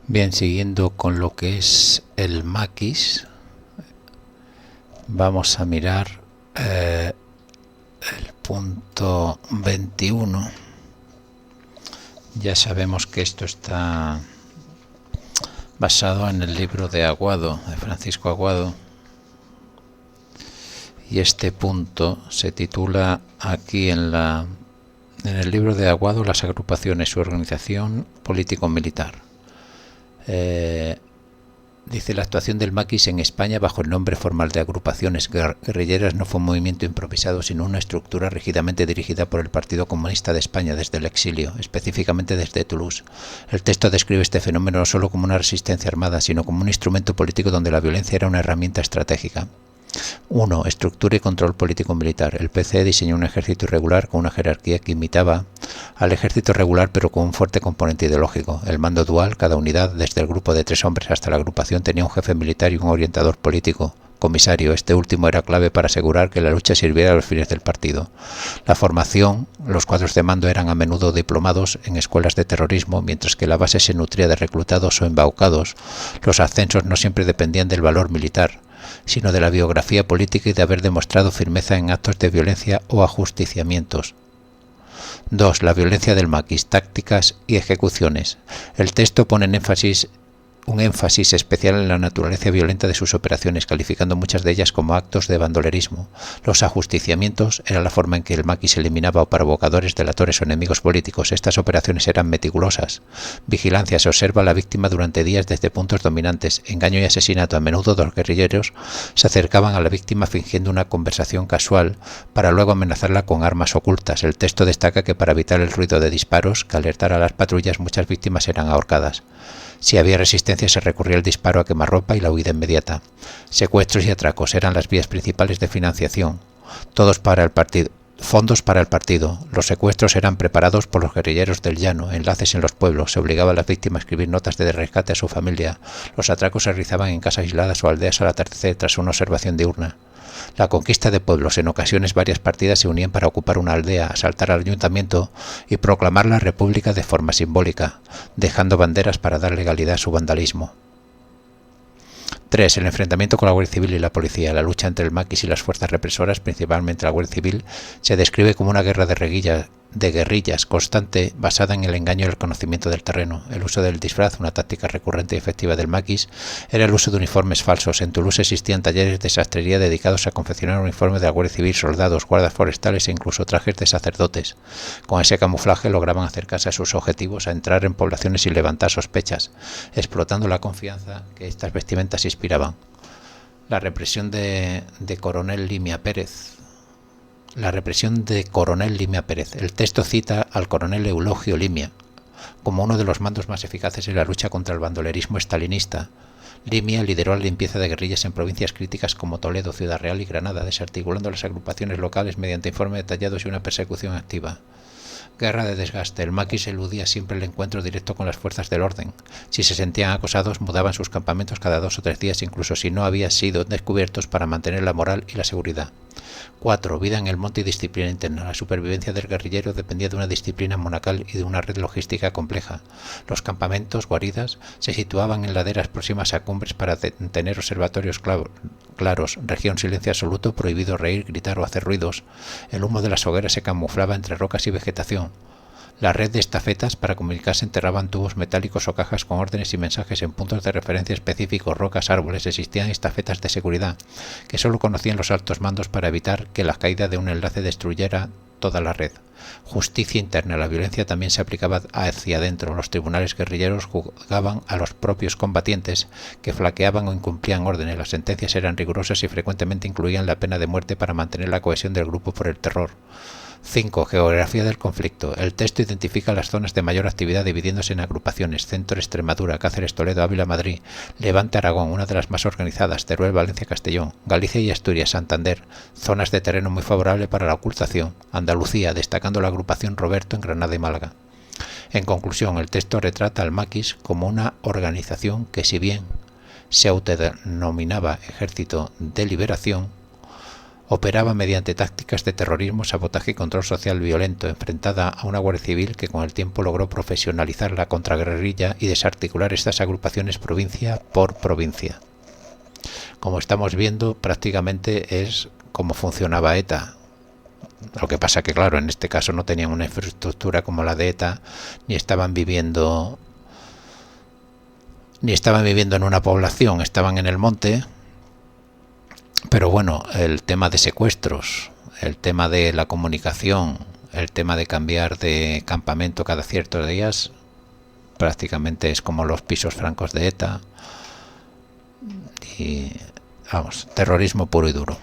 Bien, siguiendo con lo que es el maquis, vamos a mirar el punto 21. Ya sabemos que esto está basado en el libro de Aguado, de Francisco Aguado, y este punto se titula aquí en el libro de Aguado: las agrupaciones, su organización político-militar. Dice: la actuación del maquis en España bajo el nombre formal de agrupaciones guerrilleras no fue un movimiento improvisado, sino una estructura rígidamente dirigida por el Partido Comunista de España desde el exilio, específicamente desde Toulouse. El texto describe este fenómeno no solo como una resistencia armada, sino como un instrumento político donde la violencia era una herramienta estratégica. 1. Estructura y control político-militar. El PCE diseñó un ejército irregular con una jerarquía que imitaba al ejército regular, pero con un fuerte componente ideológico. El mando dual: cada unidad, desde el grupo de 3 hombres hasta la agrupación, tenía un jefe militar y un orientador político, comisario. Este último era clave para asegurar que la lucha sirviera a los fines del partido. La formación: los cuadros de mando eran a menudo diplomados en escuelas de terrorismo, mientras que la base se nutría de reclutados o embaucados. Los ascensos no siempre dependían del valor militar, sino de la biografía política y de haber demostrado firmeza en actos de violencia o ajusticiamientos. 2. La violencia del maquis: tácticas y ejecuciones. El texto pone un énfasis especial en la naturaleza violenta de sus operaciones, calificando muchas de ellas como actos de bandolerismo. Los ajusticiamientos era la forma en que el maquis eliminaba o provocadores, delatores o enemigos políticos. Estas operaciones eran meticulosas. Vigilancia: se observa a la víctima durante días desde puntos dominantes. Engaño y asesinato: a menudo los guerrilleros se acercaban a la víctima fingiendo una conversación casual para luego amenazarla con armas ocultas. El texto destaca que para evitar el ruido de disparos que alertara a las patrullas, muchas víctimas eran ahorcadas. Si había resistencia, se recurría al disparo a quemarropa y la huida inmediata. Secuestros y atracos eran las vías principales de financiación. Todos para el partido. Fondos para el partido. Los secuestros eran preparados por los guerrilleros del llano, enlaces en los pueblos. Se obligaba a las víctimas a escribir notas de rescate a su familia. Los atracos se realizaban en casas aisladas o aldeas al atardecer tras una observación diurna. La conquista de pueblos: en ocasiones varias partidas se unían para ocupar una aldea, asaltar al ayuntamiento y proclamar la república de forma simbólica, dejando banderas para dar legalidad a su vandalismo. 3. El enfrentamiento con la Guardia Civil y la policía. La lucha entre el maquis y las fuerzas represoras, principalmente la Guardia Civil, se describe como una guerra de guerrillas constante, basada en el engaño y el conocimiento del terreno. El uso del disfraz, una táctica recurrente y efectiva del maquis, era el uso de uniformes falsos. En Toulouse existían talleres de sastrería dedicados a confeccionar uniformes de la Guardia Civil, soldados, guardas forestales e incluso trajes de sacerdotes. Con ese camuflaje lograban acercarse a sus objetivos, a entrar en poblaciones sin levantar sospechas, explotando la confianza que estas vestimentas inspiraban. La represión de Coronel Limia Pérez. El texto cita al coronel Eulogio Limia como uno de los mandos más eficaces en la lucha contra el bandolerismo estalinista. Limia lideró la limpieza de guerrillas en provincias críticas como Toledo, Ciudad Real y Granada, desarticulando las agrupaciones locales mediante informes detallados y una persecución activa. Guerra de desgaste. El maquis eludía siempre el encuentro directo con las fuerzas del orden. Si se sentían acosados, mudaban sus campamentos cada 2 o 3 días, incluso si no habían sido descubiertos, para mantener la moral y la seguridad. 4. Vida en el monte y disciplina interna. La supervivencia del guerrillero dependía de una disciplina monacal y de una red logística compleja. Los campamentos, guaridas, se situaban en laderas próximas a cumbres para tener observatorios claros. Región silencio absoluto, prohibido reír, gritar o hacer ruidos. El humo de las hogueras se camuflaba entre rocas y vegetación. La red de estafetas para comunicarse enterraban tubos metálicos o cajas con órdenes y mensajes en puntos de referencia específicos, rocas, árboles. Existían estafetas de seguridad que solo conocían los altos mandos para evitar que la caída de un enlace destruyera toda la red. Justicia interna. La violencia también se aplicaba hacia adentro. Los tribunales guerrilleros juzgaban a los propios combatientes que flaqueaban o incumplían órdenes. Las sentencias eran rigurosas y frecuentemente incluían la pena de muerte para mantener la cohesión del grupo por el terror. 5. Geografía del conflicto. El texto identifica las zonas de mayor actividad dividiéndose en agrupaciones: Centro, Extremadura, Cáceres, Toledo, Ávila, Madrid; Levante, Aragón, una de las más organizadas; Teruel, Valencia, Castellón; Galicia y Asturias, Santander, zonas de terreno muy favorable para la ocultación; Andalucía, destacando la agrupación Roberto en Granada y Málaga. En conclusión, el texto retrata al maquis como una organización que, si bien se autodenominaba Ejército de Liberación, operaba mediante tácticas de terrorismo, sabotaje y control social violento, enfrentada a una Guardia Civil que con el tiempo logró profesionalizar la contraguerrilla y desarticular estas agrupaciones provincia por provincia. Como estamos viendo, prácticamente es como funcionaba ETA. Lo que pasa que, claro, en este caso no tenían una infraestructura como la de ETA, ni estaban viviendo en una población, estaban en el monte. Pero bueno, el tema de secuestros, el tema de la comunicación, el tema de cambiar de campamento cada ciertos días, prácticamente es como los pisos francos de ETA. Y vamos, terrorismo puro y duro.